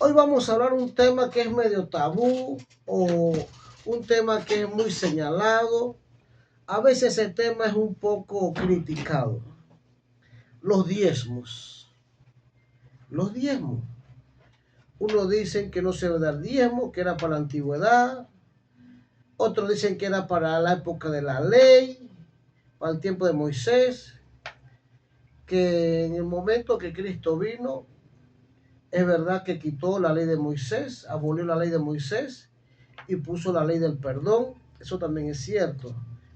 Hoy vamos a hablar un tema que es medio tabú o un tema que es muy señalado. A veces ese tema es un poco criticado. Los diezmos. Los diezmos. Unos dicen que no se debe dar diezmo, que era para la antigüedad. Otros dicen que era para la época de la ley, para el tiempo de Moisés. Que en el momento que Cristo vino, es verdad que quitó la ley de Moisés, abolió la ley de Moisés y puso la ley del perdón. Eso también es cierto.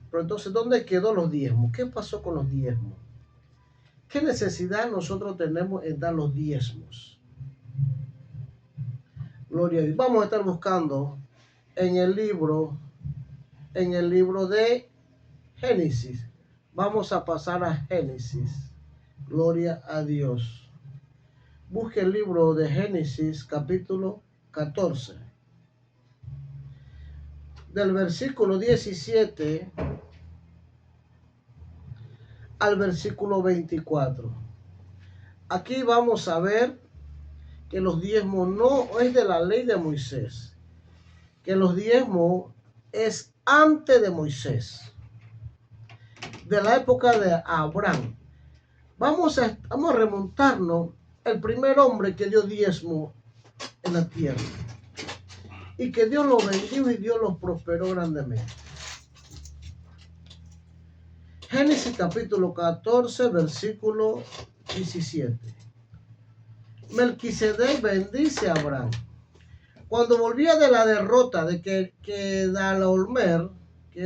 Pero entonces, ¿dónde quedó los diezmos? ¿Qué pasó con los diezmos? ¿Qué necesidad nosotros tenemos en dar los diezmos? Gloria a Dios. Vamos a estar buscando en el libro de Génesis. Vamos a pasar a Génesis. Gloria a Dios. Busque el libro de Génesis, capítulo 14. Del versículo 17 al versículo 24. Aquí vamos a ver que los diezmos no es de la ley de Moisés, que los diezmos es antes de Moisés, de la época de Abraham. Vamos a remontarnos el primer hombre que dio diezmo en la tierra y que Dios lo bendijo y Dios lo prosperó grandemente. Génesis capítulo 14, versículo 17. Melquisedec bendice a Abraham. Cuando volvía de la derrota de Kedorlaomer y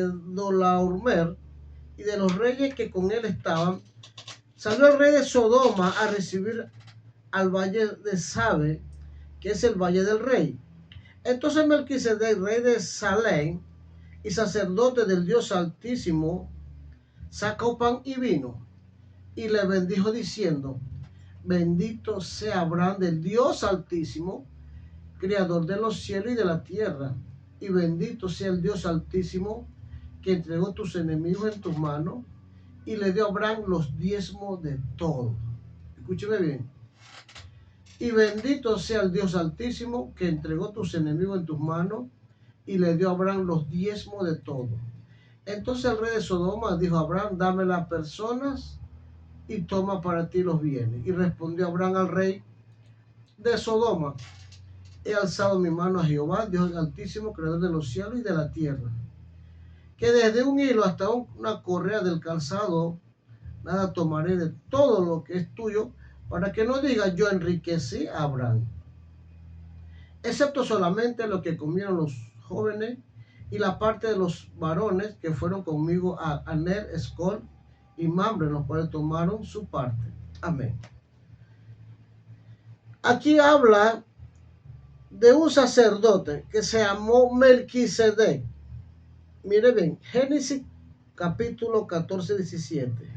de los reyes que con él estaban, salió el rey de Sodoma a recibir al valle de Sabe, que es el valle del rey. Entonces Melquisedec, rey de Salem y sacerdote del Dios Altísimo, sacó pan y vino y le bendijo diciendo: bendito sea Abraham del Dios Altísimo, Creador de los cielos y de la tierra, y bendito sea el Dios Altísimo que entregó tus enemigos en tus manos y le dio a Abraham los diezmos de todo. Escúcheme bien. Y bendito sea el Dios Altísimo que entregó tus enemigos en tus manos y le dio a Abraham los diezmos de todo. Entonces el rey de Sodoma dijo a Abraham: dame las personas y toma para ti los bienes. Y respondió Abraham al rey de Sodoma: he alzado mi mano a Jehová, Dios Altísimo, Creador de los cielos y de la tierra, que desde un hilo hasta una correa del calzado, nada tomaré de todo lo que es tuyo, para que no diga yo enriquecí a Abraham, excepto solamente lo que comieron los jóvenes y la parte de los varones que fueron conmigo a Aner, Escol y Mamre, los cuales tomaron su parte. Amén. Aquí habla de un sacerdote que se llamó Melquisedec. Mire bien, Génesis capítulo 14, 17.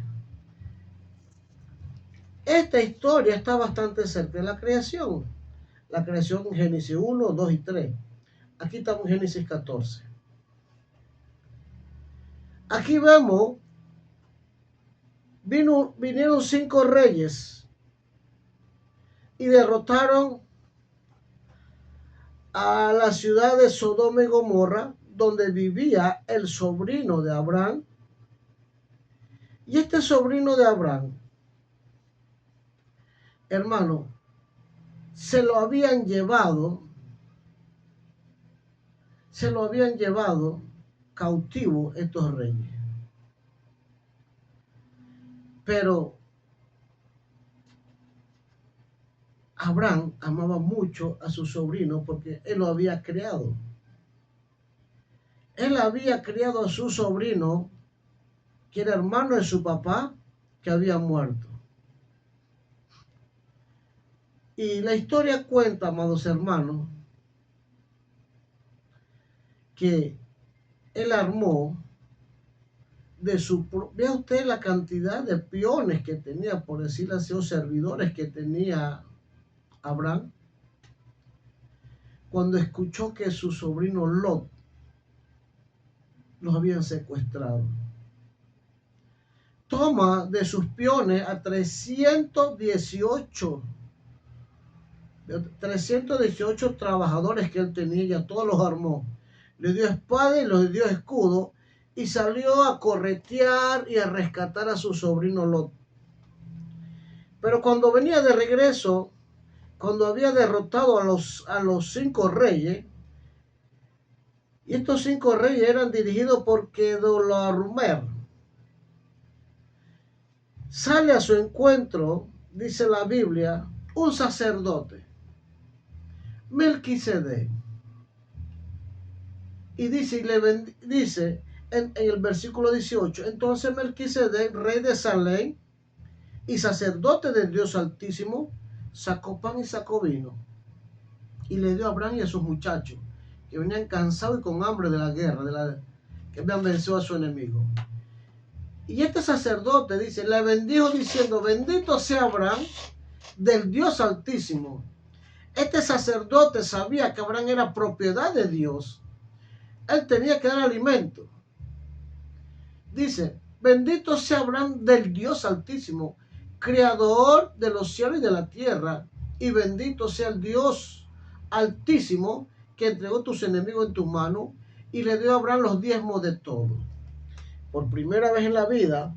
Esta historia está bastante cerca de la creación. La creación en Génesis 1, 2 y 3. Aquí estamos en Génesis 14. Aquí vemos, vinieron 5 reyes y derrotaron a la ciudad de Sodoma y Gomorra, donde vivía el sobrino de Abraham. Y este sobrino de Abraham, hermano, se lo habían llevado cautivo estos reyes. Pero Abraham amaba mucho a su sobrino porque él lo había criado. Él había criado a su sobrino, que era hermano de su papá, que había muerto. Y la historia cuenta, amados hermanos, que él armó de su... Vea usted la cantidad de peones que tenía, por decirlo así, o servidores que tenía Abraham, cuando escuchó que su sobrino Lot los habían secuestrado. Toma de sus peones a 318 318 trabajadores que él tenía, ya todos los armó. Le dio espada y le dio escudo y salió a corretear y a rescatar a su sobrino Lot. Pero cuando venía de regreso, cuando había derrotado a los 5 reyes, y estos 5 reyes eran dirigidos por Kedorlaomer, sale a su encuentro, dice la Biblia, un sacerdote, Melquisedec. Y dice en el versículo 18, entonces Melquisedec, rey de Salem y sacerdote del Dios Altísimo, sacó pan y sacó vino y le dio a Abraham y a sus muchachos que venían cansados y con hambre de la guerra, que habían vencido a su enemigo. Y este sacerdote dice, le bendijo diciendo, bendito sea Abraham del Dios Altísimo. Este sacerdote sabía que Abraham era propiedad de Dios. Él tenía que dar alimento. Dice, bendito sea Abraham del Dios Altísimo, creador de los cielos y de la tierra, y bendito sea el Dios Altísimo que entregó tus enemigos en tus manos y le dio a Abraham los diezmos de todo. Por primera vez en la vida,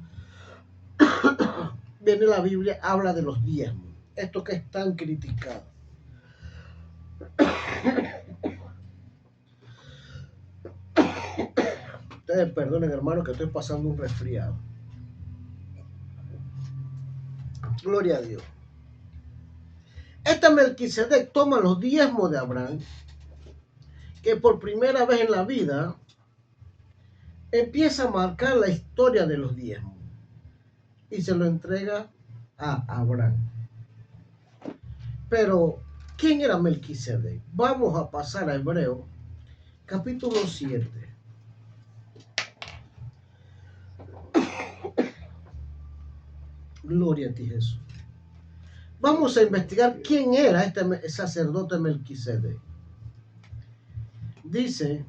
viene la Biblia, habla de los diezmos. Esto que es tan criticado. Ustedes perdonen, hermano, que estoy pasando un resfriado. Gloria a Dios. Este Melquisedec toma los diezmos de Abraham, que por primera vez en la vida empieza a marcar la historia de los diezmos y se lo entrega a Abraham. Pero, ¿quién era Melquisedec? Vamos a pasar a Hebreo, capítulo 7. Gloria a ti, Jesús. Vamos a investigar quién era este sacerdote Melquisedec. Dice,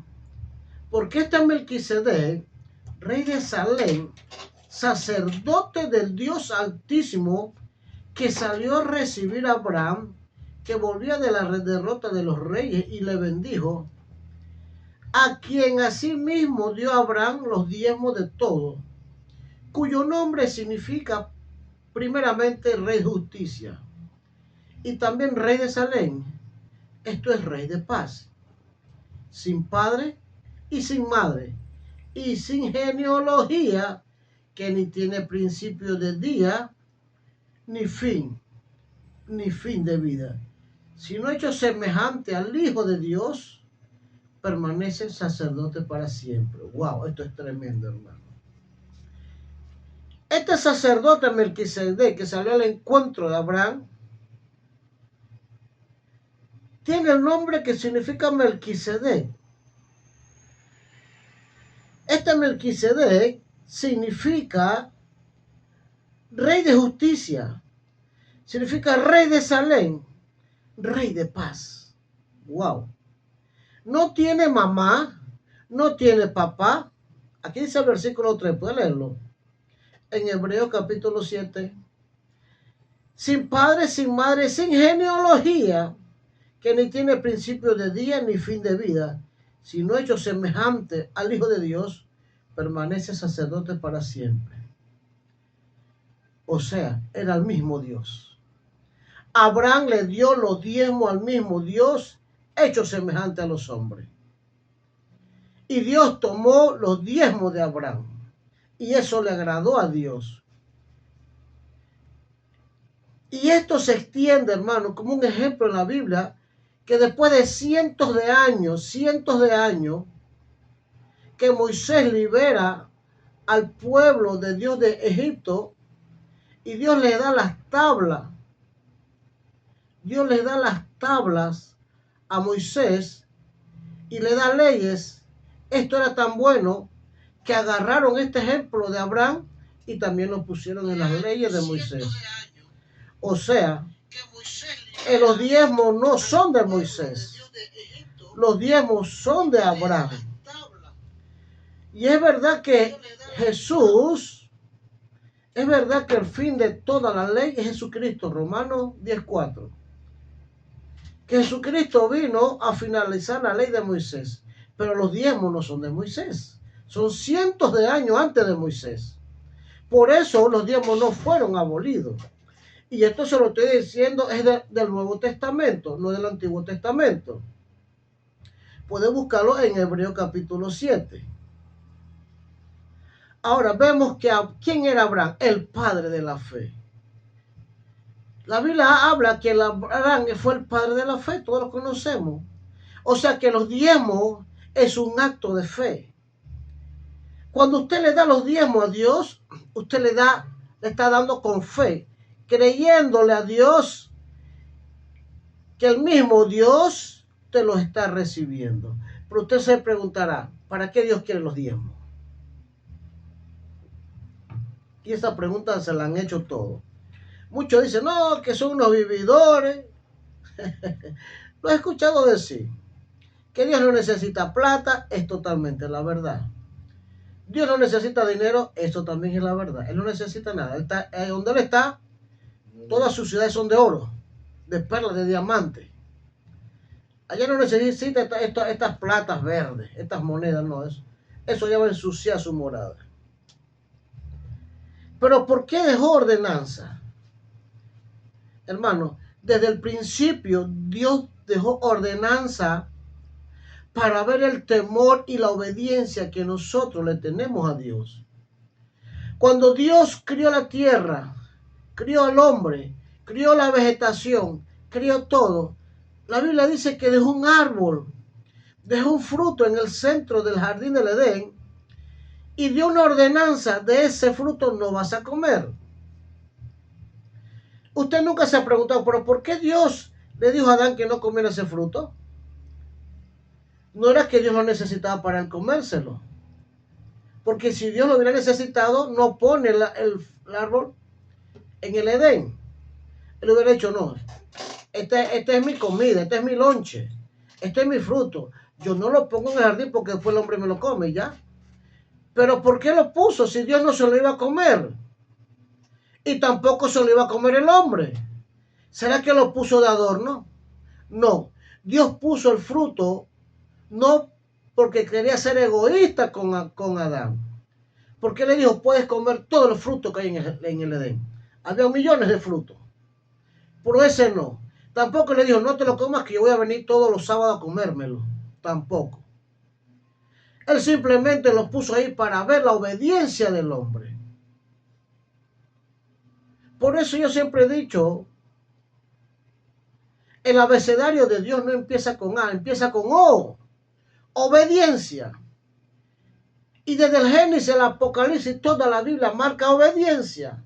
porque este Melquisedec, rey de Salem, sacerdote del Dios Altísimo, que salió a recibir a Abraham, que volvía de la derrota de los reyes, y le bendijo, a quien asimismo dio a Abraham los diezmos de todo, cuyo nombre significa primeramente rey de justicia, y también rey de Salem, esto es rey de paz, sin padre y sin madre, y sin genealogía, que ni tiene principio de día, ni fin de vida, sino hecho semejante al Hijo de Dios, permanece sacerdote para siempre. Wow, esto es tremendo, hermano. Este sacerdote Melquisedec, que salió al encuentro de Abraham, tiene el nombre que significa Melquisedec. Este Melquisedec significa rey de justicia, significa rey de Salem, rey de paz. Wow. No tiene mamá, no tiene papá. Aquí dice el versículo 3, puede leerlo. En Hebreo capítulo 7. Sin padre, sin madre, sin genealogía, que ni tiene principio de día ni fin de vida, sino hecho semejante al Hijo de Dios, permanece sacerdote para siempre. O sea, era el mismo Dios. Abraham le dio los diezmos al mismo Dios, hecho semejante a los hombres. Y Dios tomó los diezmos de Abraham. Y eso le agradó a Dios. Y esto se extiende, hermano, como un ejemplo en la Biblia, que después de cientos de años, que Moisés libera al pueblo de Dios de Egipto, y Dios le da las tablas. Dios le da las tablas a Moisés y le da leyes. Esto era tan bueno que agarraron este ejemplo de Abraham y también lo pusieron en las leyes de Moisés. O sea, los diezmos no son de Moisés. Los diezmos son de Abraham. Y es verdad que Jesús, es verdad que el fin de toda la ley es Jesucristo, Romanos 10:4. que Jesucristo vino a finalizar la ley de Moisés, pero los diezmos no son de Moisés, son cientos de años antes de Moisés. Por eso los diezmos no fueron abolidos. Y esto se lo estoy diciendo es del Nuevo Testamento, no del Antiguo Testamento. Puede buscarlo en Hebreo capítulo 7. Ahora vemos que ¿quién era Abraham? El padre de la fe. La Biblia habla que Abraham fue el padre de la fe, todos lo conocemos. O sea que los diezmos es un acto de fe. Cuando usted le da los diezmos a Dios, usted le está dando con fe, creyéndole a Dios que el mismo Dios te los está recibiendo. Pero usted se preguntará, ¿para qué Dios quiere los diezmos? Y esa pregunta se la han hecho todos. Muchos dicen, no, que son unos vividores. Lo he escuchado decir. Que Dios no necesita plata, es totalmente la verdad. Dios no necesita dinero, eso también es la verdad. Él no necesita nada. Donde Él está, todas sus ciudades son de oro, de perlas, de diamantes. Allá no necesita estas platas verdes, estas monedas, no. Eso ya va a ensuciar su morada. Pero ¿por qué dejó ordenanza? Hermano, desde el principio Dios dejó ordenanza para ver el temor y la obediencia que nosotros le tenemos a Dios. Cuando Dios crió la tierra, crió al hombre, crió la vegetación, crió todo, la Biblia dice que dejó un árbol, dejó un fruto en el centro del jardín del Edén y dio una ordenanza: de ese fruto no vas a comer. Usted nunca se ha preguntado, ¿pero por qué Dios le dijo a Adán que no comiera ese fruto? No era que Dios lo necesitaba para él comérselo. Porque si Dios lo hubiera necesitado, no pone el árbol en el Edén. Él hubiera dicho, no, esta es mi comida, este es mi lonche, este es mi fruto. Yo no lo pongo en el jardín porque después el hombre me lo come, ¿ya? Pero ¿por qué lo puso si Dios no se lo iba a comer? Y tampoco se lo iba a comer el hombre. ¿Será que lo puso de adorno? No. Dios puso el fruto no porque quería ser egoísta con Adán. Porque le dijo, puedes comer todos los frutos que hay en el Edén. Había millones de frutos. Pero ese no. Tampoco le dijo, no te lo comas que yo voy a venir todos los sábados a comérmelo. Tampoco. Él simplemente lo puso ahí para ver la obediencia del hombre. Por eso yo siempre he dicho, el abecedario de Dios no empieza con A, empieza con O. Obediencia. Y desde el Génesis al Apocalipsis toda la Biblia marca obediencia.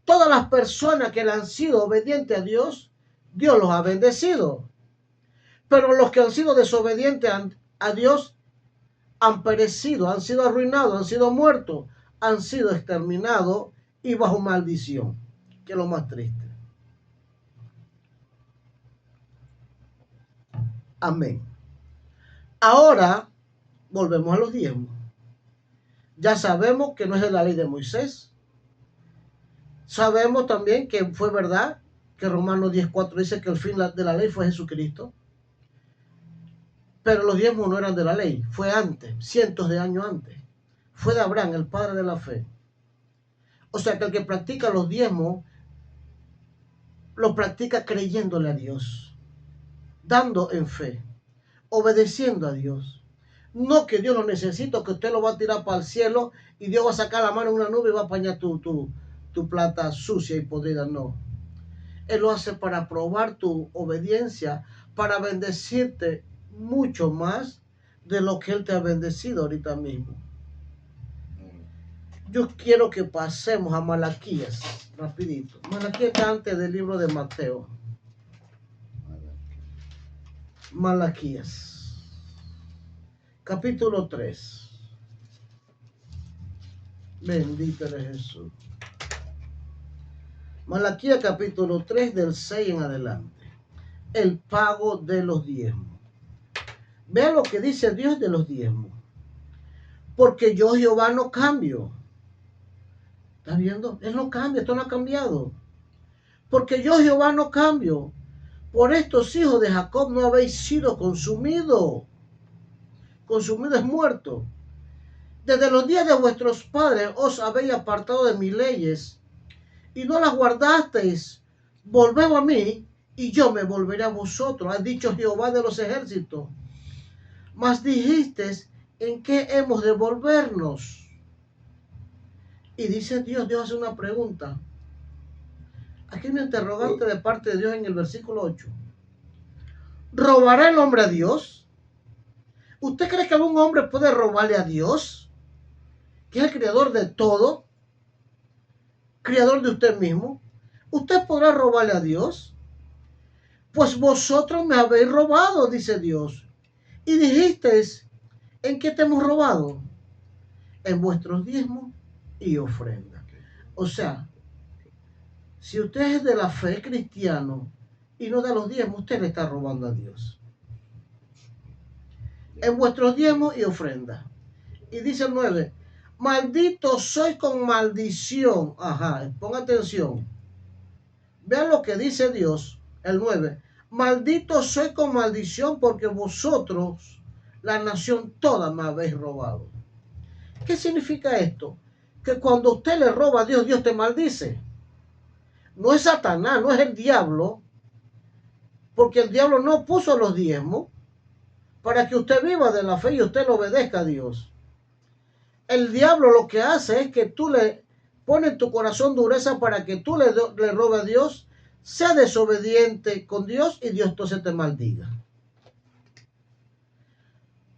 Todas las personas que le han sido obedientes a Dios, Dios los ha bendecido. Pero los que han sido desobedientes a Dios han perecido, han sido arruinados, han sido muertos, han sido exterminados y bajo maldición, que es lo más triste. Amén. Ahora volvemos a los diezmos. Ya sabemos que no es de la ley de Moisés. Sabemos también que fue verdad que Romanos 10:4 dice que el fin de la ley fue Jesucristo. Pero los diezmos no eran de la ley, fue antes, cientos de años antes. Fue de Abraham, el padre de la fe. O sea que el que practica los diezmos, lo practica creyéndole a Dios, dando en fe, obedeciendo a Dios. No que Dios lo necesita, que usted lo va a tirar para el cielo y Dios va a sacar la mano en una nube y va a apañar tu plata sucia y podrida, no. Él lo hace para probar tu obediencia, para bendecirte mucho más de lo que Él te ha bendecido ahorita mismo. Yo quiero que pasemos a Malaquías, rapidito. Malaquías está antes del libro de Mateo. Malaquías, capítulo 3. Bendito eres Jesús. Malaquías capítulo 3 del 6 en adelante. El pago de los diezmos. Vean lo que dice Dios de los diezmos. Porque yo Jehová no cambio. ¿Estás viendo? Él no cambia, esto no ha cambiado. Porque yo Jehová no cambio. Por estos hijos de Jacob no habéis sido consumido. Consumido es muerto. Desde los días de vuestros padres os habéis apartado de mis leyes y no las guardasteis. Volved a mí y yo me volveré a vosotros, ha dicho Jehová de los ejércitos. Mas dijisteis, ¿en qué hemos de volvernos? Y dice Dios hace una pregunta. Aquí hay un interrogante de parte de Dios en el versículo 8. ¿Robará el hombre a Dios? ¿Usted cree que algún hombre puede robarle a Dios? Que es el creador de todo, creador de usted mismo. ¿Usted podrá robarle a Dios? Pues vosotros me habéis robado, dice Dios. Y dijisteis, ¿en qué te hemos robado? En vuestros diezmos y ofrendas. O sea, si usted es de la fe cristiano y no da los diezmos, usted le está robando a Dios. En vuestros diezmos y ofrendas. Y dice el 9, maldito soy con maldición. Ajá, ponga atención. Vean lo que dice Dios, el 9. Maldito soy con maldición porque vosotros, la nación toda, me habéis robado. ¿Qué significa esto? Que cuando usted le roba a Dios, Dios te maldice. No es Satanás, no es el diablo, porque el diablo no puso los diezmos para que usted viva de la fe y usted le obedezca a Dios. El diablo lo que hace es que tú le pones en tu corazón dureza para que tú le robes a Dios, sea desobediente con Dios y Dios entonces te maldiga.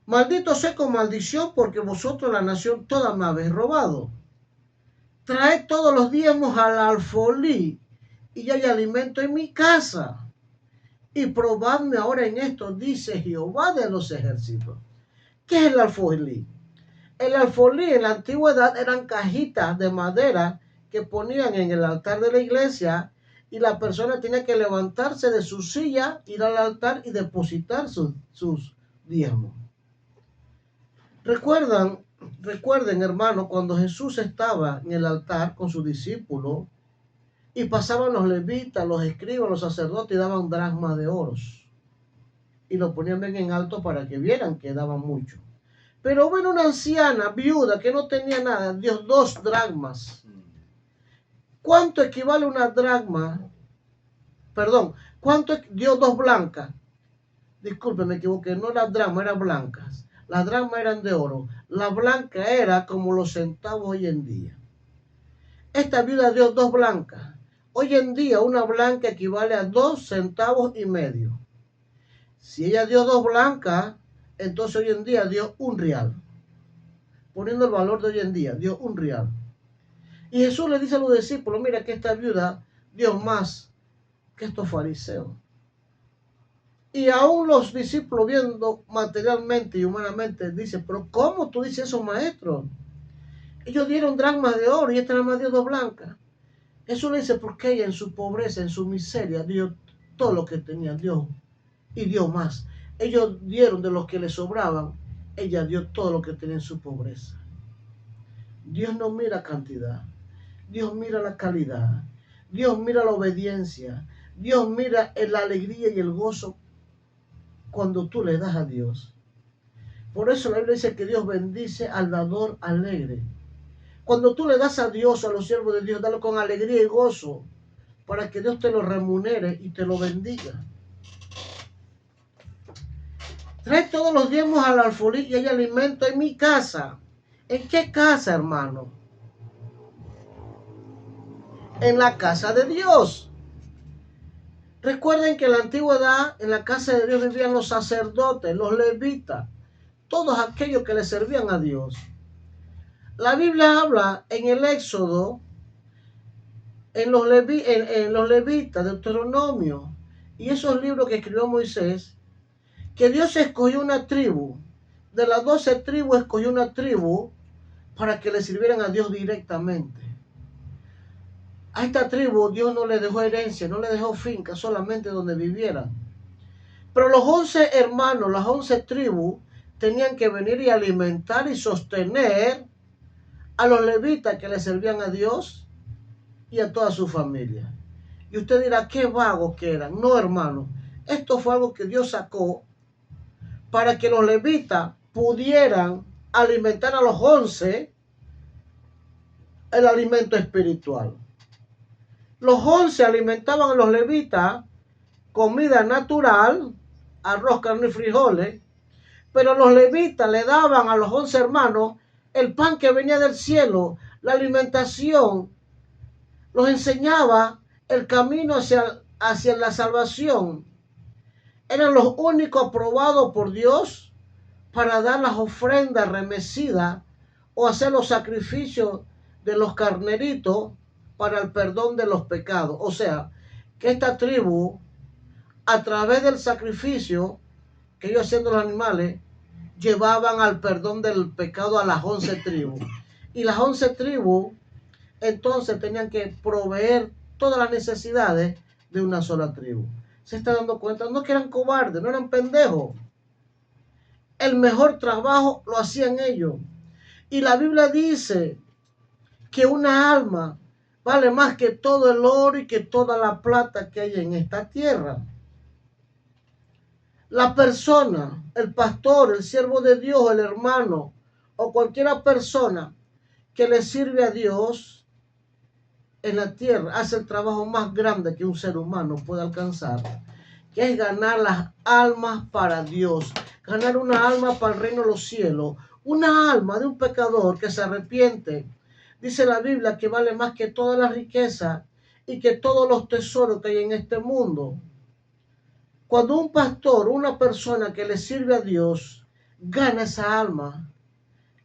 Maldito sea con maldición porque vosotros la nación toda me habéis robado. Traed todos los diezmos al alfolí y hay alimento en mi casa. Y probadme ahora en esto, dice Jehová de los ejércitos. ¿Qué es el alfolí? El alfolí en la antigüedad eran cajitas de madera que ponían en el altar de la iglesia y la persona tenía que levantarse de su silla, ir al altar y depositar sus diezmos. Recuerden, hermano, cuando Jesús estaba en el altar con sus discípulos y pasaban los levitas, los escribas, los sacerdotes y daban dracmas de oros y lo ponían bien en alto para que vieran que daban mucho. Pero bueno, una anciana viuda que no tenía nada, dio 2 dracmas. ¿Cuánto equivale una dracma? Perdón, ¿cuánto dio 2 blancas? Disculpe, me equivoqué, no las dracmas, eran blancas. Las dracmas eran de oro. La blanca era como los centavos hoy en día. Esta viuda dio 2 blancas. Hoy en día una blanca equivale a 2 centavos y medio. Si ella dio 2 blancas, entonces hoy en día dio 1 real. Poniendo el valor de hoy en día, dio 1 real. Y Jesús le dice a los discípulos, mira que esta viuda dio más que estos fariseos. Y aún los discípulos viendo materialmente y humanamente dicen, pero ¿cómo tú dices eso, maestro? Ellos dieron dracmas de oro y esta nada más dio 2 blancas. Jesús le dice, porque ella en su pobreza, en su miseria, dio todo lo que tenía, Dios, y dio más. Ellos dieron de los que les sobraban, ella dio todo lo que tenía en su pobreza. Dios no mira cantidad, Dios mira la calidad, Dios mira la obediencia, Dios mira la alegría y el gozo cuando tú le das a Dios. Por eso la Biblia dice que Dios bendice al dador alegre. Cuando tú le das a Dios, a los siervos de Dios, dalo con alegría y gozo, para que Dios te lo remunere y te lo bendiga. Trae todos los diezmos al alfolí y hay alimento en mi casa. ¿En qué casa, hermano? En la casa de Dios. Recuerden que en la antigüedad, en la casa de Dios vivían los sacerdotes, los levitas, todos aquellos que le servían a Dios. La Biblia habla en el Éxodo, en los levitas, Deuteronomio, y esos libros que escribió Moisés, que Dios escogió una tribu. De las 12 tribus escogió una tribu para que le sirvieran a Dios directamente. A esta tribu Dios no le dejó herencia, no le dejó finca, solamente donde vivieran. Pero los 11 hermanos, las 11 tribus, tenían que venir y alimentar y sostener a los levitas que le servían a Dios y a toda su familia. Y usted dirá, qué vagos que eran. No, hermano, Esto fue algo que Dios sacó para que los levitas pudieran alimentar a los 11 el alimento espiritual. Los 11 alimentaban a los levitas comida natural, arroz, carne y frijoles, pero los levitas le daban a los 11 hermanos el pan que venía del cielo, la alimentación, los enseñaba el camino hacia la salvación. Eran los únicos aprobados por Dios para dar las ofrendas remecidas o hacer los sacrificios de los carneritos para el perdón de los pecados. O sea, que esta tribu, a través del sacrificio que ellos hacían de los animales, llevaban al perdón del pecado a las 11 tribus. Y las 11 tribus entonces tenían que proveer todas las necesidades de una sola tribu. Se está dando cuenta, no que eran cobardes, no eran pendejos. El mejor trabajo lo hacían ellos. Y la Biblia dice que una alma vale más que todo el oro y que toda la plata que hay en esta tierra. La persona, el pastor, el siervo de Dios, el hermano o cualquier persona que le sirve a Dios en la tierra hace el trabajo más grande que un ser humano puede alcanzar, que es ganar las almas para Dios, ganar una alma para el reino de los cielos, una alma de un pecador que se arrepiente. Dice la Biblia que vale más que toda la riqueza y que todos los tesoros que hay en este mundo. Cuando un pastor, una persona que le sirve a Dios, gana esa alma,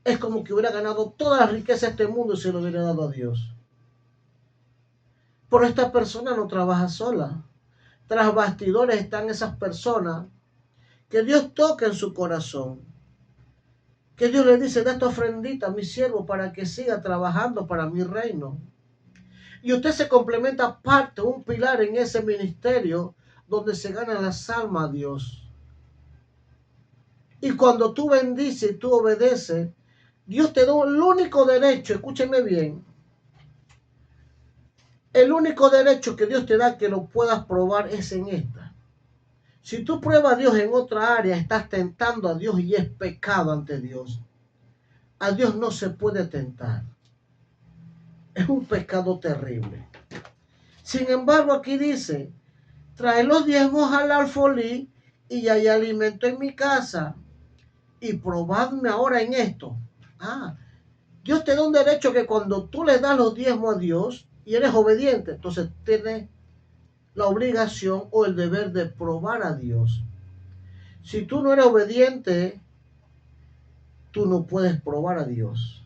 es como que hubiera ganado toda la riqueza de este mundo y se lo hubiera dado a Dios. Pero esta persona no trabaja sola. Tras bastidores están esas personas que Dios toca en su corazón. Que Dios le dice, da esta ofrendita a mi siervo para que siga trabajando para mi reino. Y usted se complementa parte, un pilar en ese ministerio donde se gana las almas a Dios. Y cuando tú bendices y tú obedeces, Dios te da el único derecho, escúcheme bien, el único derecho que Dios te da que lo puedas probar es en esta. Si tú pruebas a Dios en otra área, estás tentando a Dios y es pecado ante Dios. A Dios no se puede tentar. Es un pecado terrible. Sin embargo, aquí dice, trae los diezmos al alfolí y hay alimento en mi casa. Y probadme ahora en esto. Dios te da un derecho que cuando tú le das los diezmos a Dios y eres obediente, entonces tienes la obligación o el deber de probar a Dios. Si tú no eres obediente, tú no puedes probar a Dios.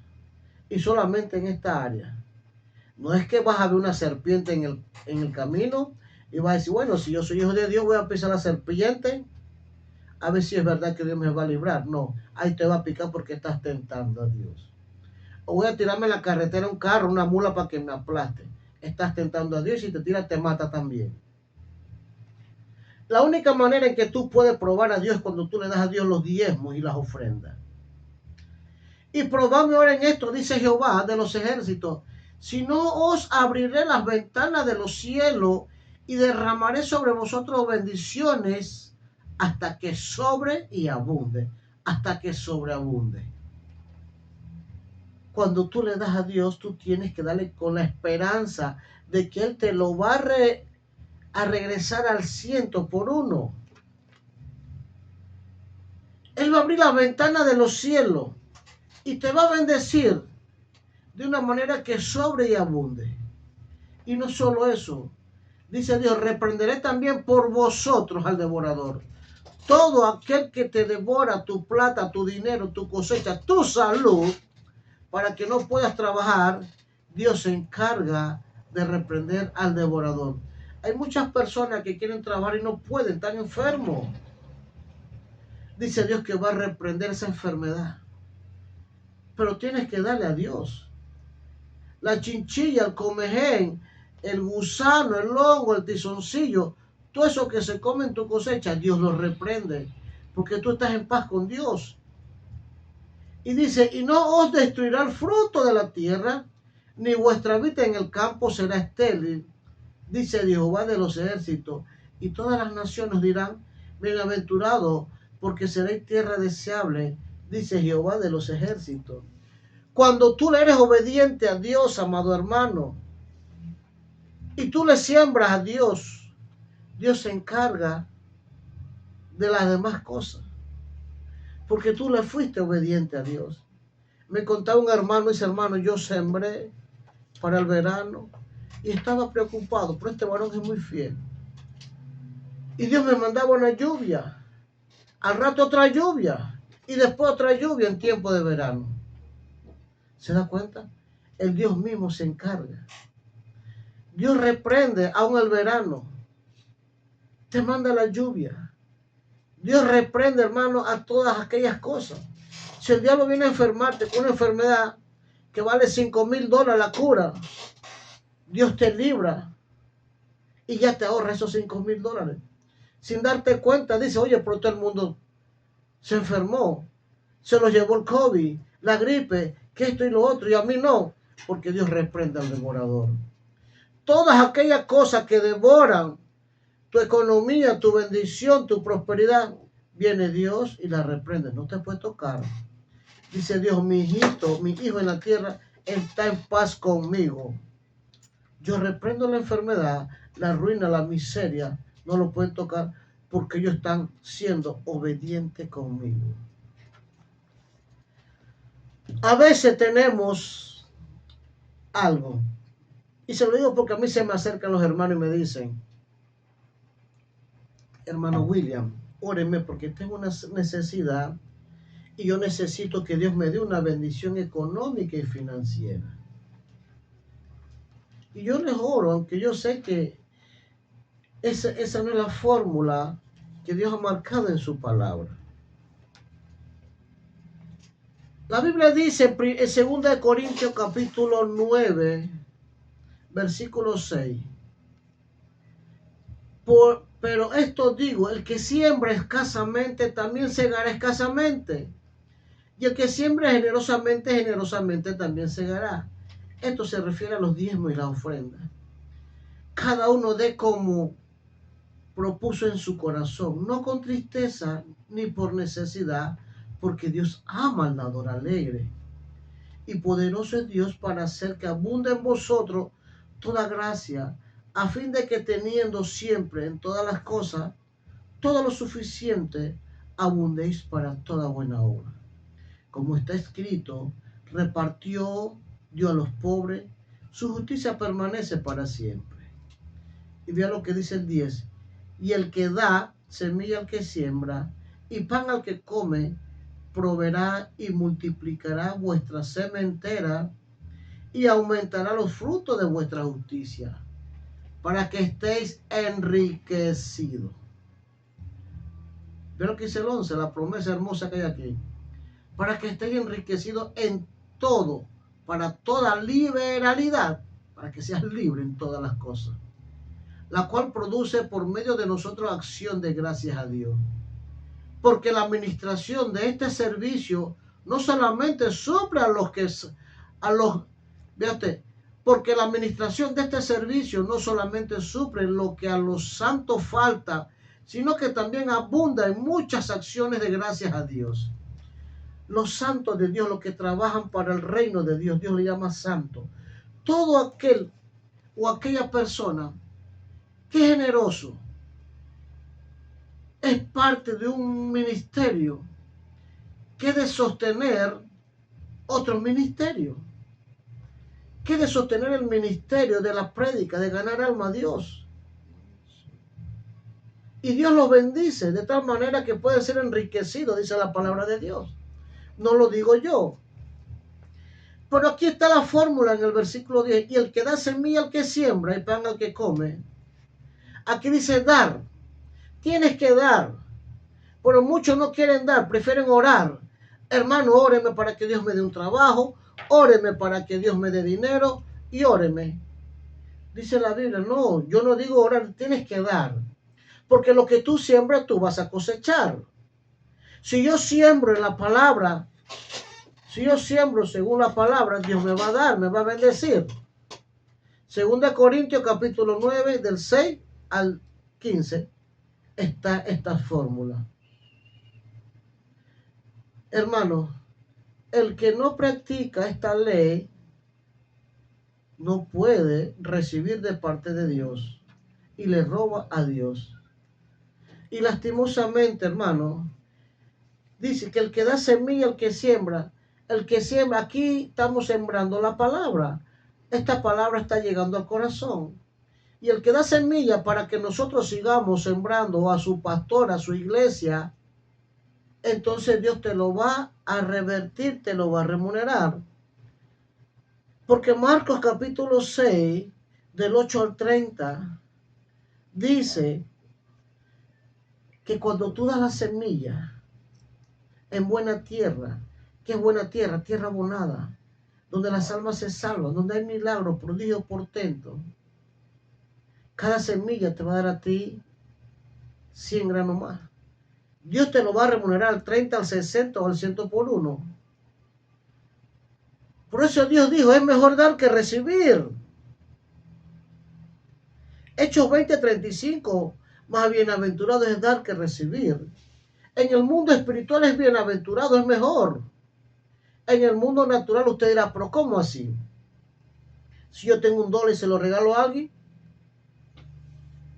Y solamente en esta área. No es que vas a ver una serpiente en el camino y vas a decir, bueno, si yo soy hijo de Dios, voy a pisar la serpiente a ver si es verdad que Dios me va a librar. No, ahí te va a picar porque estás tentando a Dios. O voy a tirarme en la carretera un carro, una mula para que me aplaste. Estás tentando a Dios y si te tira te mata también. La única manera en que tú puedes probar a Dios es cuando tú le das a Dios los diezmos y las ofrendas. Y probadme ahora en esto, dice Jehová de los ejércitos, si no os abriré las ventanas de los cielos y derramaré sobre vosotros bendiciones hasta que sobre y abunde, hasta que sobreabunde. Cuando tú le das a Dios, tú tienes que darle con la esperanza de que Él te lo va a regresar al 100%. Él va a abrir las ventanas de los cielos y te va a bendecir de una manera que sobre y abunde. Y no solo eso, dice Dios, reprenderé también por vosotros al devorador. Todo aquel que te devora tu plata, tu dinero, tu cosecha, tu salud, para que no puedas trabajar, Dios se encarga de reprender al devorador. Hay muchas personas que quieren trabajar y no pueden, están enfermos. Dice Dios que va a reprender esa enfermedad. Pero tienes que darle a Dios. La chinchilla, el comején, el gusano, el hongo, el tizoncillo, todo eso que se come en tu cosecha, Dios lo reprende, porque tú estás en paz con Dios. Y dice, y no os destruirá el fruto de la tierra, ni vuestra vida en el campo será estéril, dice Jehová de los ejércitos, y todas las naciones dirán, bienaventurado, porque seréis tierra deseable, dice Jehová de los ejércitos. Cuando tú le eres obediente a Dios, amado hermano, y tú le siembras a Dios, Dios se encarga de las demás cosas, porque tú le fuiste obediente a Dios. Me contaba un hermano, dice, hermano, yo sembré para el verano y estaba preocupado, pero este varón es muy fiel. Y Dios me mandaba una lluvia, al rato otra lluvia, y después otra lluvia en tiempo de verano. ¿Se da cuenta? El Dios mismo se encarga. Dios reprende aún el verano. Te manda la lluvia. Dios reprende, hermano, a todas aquellas cosas. Si el diablo viene a enfermarte con una enfermedad que vale $5,000 la cura, Dios te libra y ya te ahorra esos $5,000. Sin darte cuenta, dice, oye, pero todo el mundo se enfermó, se lo llevó el COVID, la gripe, que esto y lo otro, y a mí no, porque Dios reprende al devorador. Todas aquellas cosas que devoran tu economía, tu bendición, tu prosperidad, viene Dios y la reprende, no te puede tocar. Dice Dios, mi hijo en la tierra está en paz conmigo. Yo reprendo la enfermedad, la ruina, la miseria, no lo pueden tocar porque ellos están siendo obedientes conmigo. A veces tenemos algo, y se lo digo porque a mí se me acercan los hermanos y me dicen, hermano William, óreme porque tengo una necesidad y yo necesito que Dios me dé una bendición económica y financiera. Y yo les oro, aunque yo sé que esa no es la fórmula que Dios ha marcado en su palabra. La Biblia dice en 2 Corintios capítulo 9, versículo 6. Pero esto digo, el que siembra escasamente también segará escasamente. Y el que siembra generosamente, generosamente también segará. Esto se refiere a los diezmos y la ofrenda. Cada uno dé como propuso en su corazón, no con tristeza ni por necesidad, porque Dios ama al dador alegre. Y poderoso es Dios para hacer que abunde en vosotros toda gracia, a fin de que teniendo siempre en todas las cosas todo lo suficiente, abundéis para toda buena obra. Como está escrito, repartió, dio a los pobres, su justicia permanece para siempre. Y vea lo que dice el 10. Y el que da semilla al que siembra y pan al que come, proveerá y multiplicará vuestra sementera y aumentará los frutos de vuestra justicia, para que estéis enriquecidos. Ve lo que dice el 11, la promesa hermosa que hay aquí. Para que estéis enriquecidos en todo, para toda liberalidad, para que seas libre en todas las cosas, la cual produce por medio de nosotros acción de gracias a Dios. Porque la administración de este servicio no solamente suple porque la administración de este servicio no solamente suple lo que a los santos falta, sino que también abunda en muchas acciones de gracias a Dios. Los santos de Dios, los que trabajan para el reino de Dios, Dios le llama santo. Todo aquel o aquella persona que es generoso es parte de un ministerio que de sostener otro ministerio, que de sostener el ministerio de la prédica, de ganar alma a Dios. Y Dios los bendice de tal manera que pueden ser enriquecidos, dice la palabra de Dios. No lo digo yo. Pero aquí está la fórmula en el versículo 10. Y el que da semilla al que siembra y pan al que come. Aquí dice dar. Tienes que dar. Pero muchos no quieren dar, prefieren orar. Hermano, óreme para que Dios me dé un trabajo. Óreme para que Dios me dé dinero. Y óreme. Dice la Biblia, no, yo no digo orar, tienes que dar. Porque lo que tú siembras, tú vas a cosechar. Si yo siembro en la palabra, si yo siembro según la palabra, Dios me va a dar, me va a bendecir. 2 Corintios capítulo 9, del 6 al 15 está esta fórmula. Hermano, el que no practica esta ley no puede recibir de parte de Dios y le roba a Dios. Y lastimosamente, hermano, dice que el que da semilla, el que siembra, aquí estamos sembrando la palabra. Esta palabra está llegando al corazón. Y el que da semilla para que nosotros sigamos sembrando a su pastor, a su iglesia, entonces Dios te lo va a revertir, te lo va a remunerar. Porque Marcos capítulo 6, del 8 al 30, dice que cuando tú das la semilla en buena tierra, ¿qué es buena tierra? Tierra abonada, donde las almas se salvan, donde hay milagros, prodigios, portentos. Cada semilla te va a dar a ti 100 granos más. Dios te lo va a remunerar al 30, al 60 o al 100 por uno. Por eso Dios dijo, es mejor dar que recibir. Hechos 20:35, más bienaventurado es dar que recibir. En el mundo espiritual es bienaventurado, es mejor. En el mundo natural usted dirá, pero ¿cómo así? Si yo tengo $1 y se lo regalo a alguien,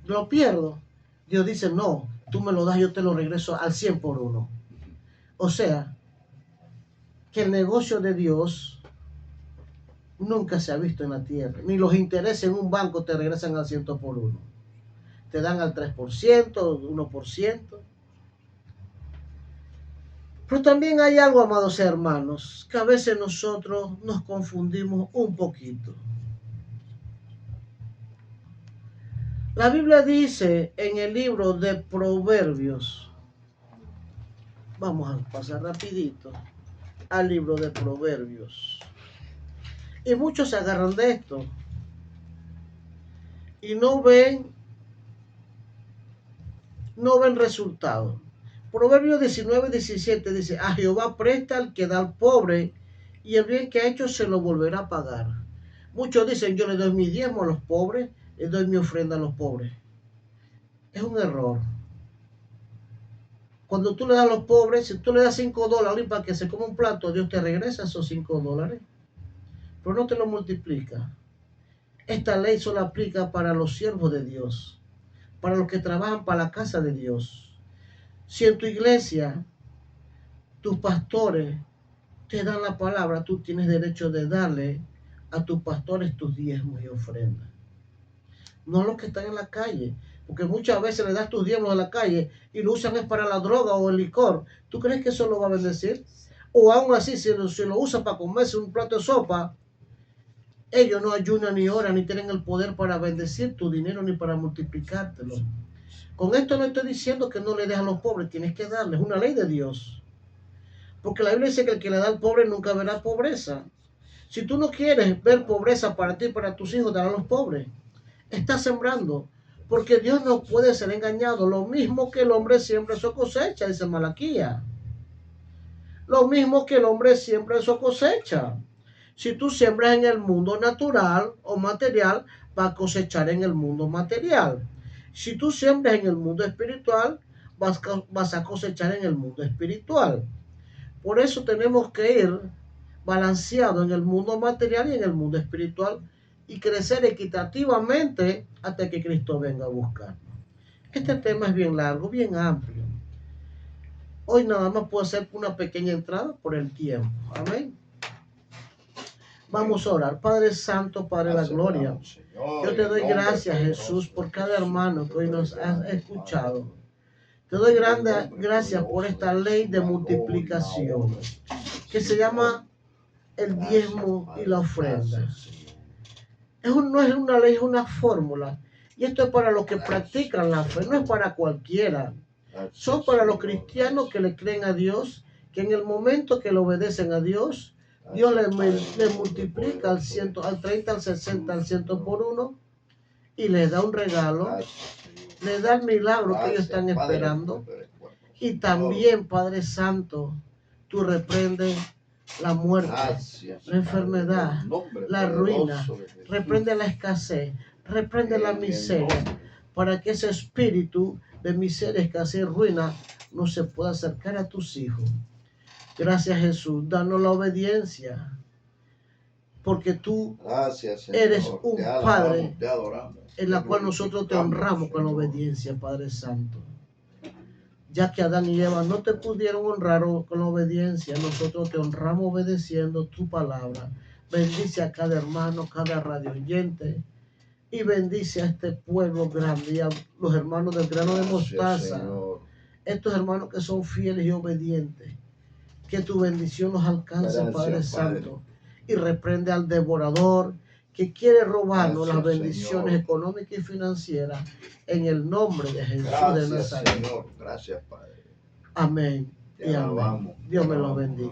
lo pierdo. Dios dice, no, tú me lo das, yo te lo regreso al 100 por uno. O sea, que el negocio de Dios nunca se ha visto en la tierra. Ni los intereses en un banco te regresan al 100 por uno. Te dan al 3%, 1%. Pero también hay algo, amados hermanos, que a veces nosotros nos confundimos un poquito. La Biblia dice en el libro de Proverbios, vamos a pasar rapidito al libro de Proverbios. Y muchos se agarran de esto y no ven resultados. Proverbios 19:17 dice, a Jehová presta el que da al pobre, y el bien que ha hecho se lo volverá a pagar. Muchos dicen, yo le doy mi diezmo a los pobres, le doy mi ofrenda a los pobres. Es un error. Cuando tú le das a los pobres, si tú le das $5 para que se coma un plato, Dios te regresa esos $5, pero no te lo multiplica. Esta ley solo aplica para los siervos de Dios, para los que trabajan para la casa de Dios. Si en tu iglesia tus pastores te dan la palabra, tú tienes derecho de darle a tus pastores tus diezmos y ofrendas. No los que están en la calle, porque muchas veces le das tus diezmos a la calle y lo usan es para la droga o el licor. ¿Tú crees que eso lo va a bendecir? O aún así, si lo usan para comerse un plato de sopa, ellos no ayunan ni oran ni tienen el poder para bendecir tu dinero ni para multiplicártelo. Con esto no estoy diciendo que no le des a los pobres, tienes que darles, es una ley de Dios. Porque la Biblia dice que el que le da al pobre nunca verá pobreza. Si tú no quieres ver pobreza para ti y para tus hijos, dale a los pobres. Estás sembrando, porque Dios no puede ser engañado. Lo mismo que el hombre siembra su cosecha, dice Malaquía. Lo mismo que el hombre siembra su cosecha. Si tú siembras en el mundo natural o material, vas a cosechar en el mundo material. Si tú siembras en el mundo espiritual, vas a cosechar en el mundo espiritual. Por eso tenemos que ir balanceado en el mundo material y en el mundo espiritual y crecer equitativamente hasta que Cristo venga a buscar. Este tema es bien largo, bien amplio. Hoy nada más puedo hacer una pequeña entrada por el tiempo. Amén. Vamos a orar. Padre Santo, Padre de la Gloria, yo te doy gracias, Jesús, por cada hermano que hoy nos has escuchado. Te doy gracias por esta ley de multiplicación que se llama el diezmo y la ofrenda. No es una ley, es una fórmula. Y esto es para los que practican la fe, no es para cualquiera. Son para los cristianos que le creen a Dios, que en el momento que le obedecen a Dios, Dios le multiplica al 30, al 60, al 100 por uno y les da un regalo, les da el milagro que ellos están esperando. Y también, Padre Santo, tú reprendes la muerte, la enfermedad, la ruina, reprende la escasez, reprende la miseria. para que ese espíritu de miseria, escasez y ruina no se pueda acercar a tus hijos. Gracias, Jesús. Danos la obediencia, porque tú Gracias, Señor. eres un Te alabamos, Padre te adoramos, en te la cual nosotros te glorificamos, honramos con la Señor. obediencia, Padre Santo. Ya que Adán y Eva no te pudieron honrar con la obediencia, nosotros te honramos obedeciendo tu palabra. Bendice a cada hermano, cada radio oyente, y bendice a este pueblo grande y a los hermanos del grano de mostaza. Señor. Estos hermanos que son fieles y obedientes. Que tu bendición los alcance, Gracias, Padre Santo. Y reprende al devorador que quiere robarnos las bendiciones Señor. económicas y financieras en el nombre de Jesús Gracias, de Nazaret. Señor. Gracias, Padre. Amén. Te Y alabamos. amén. Dios me los bendiga.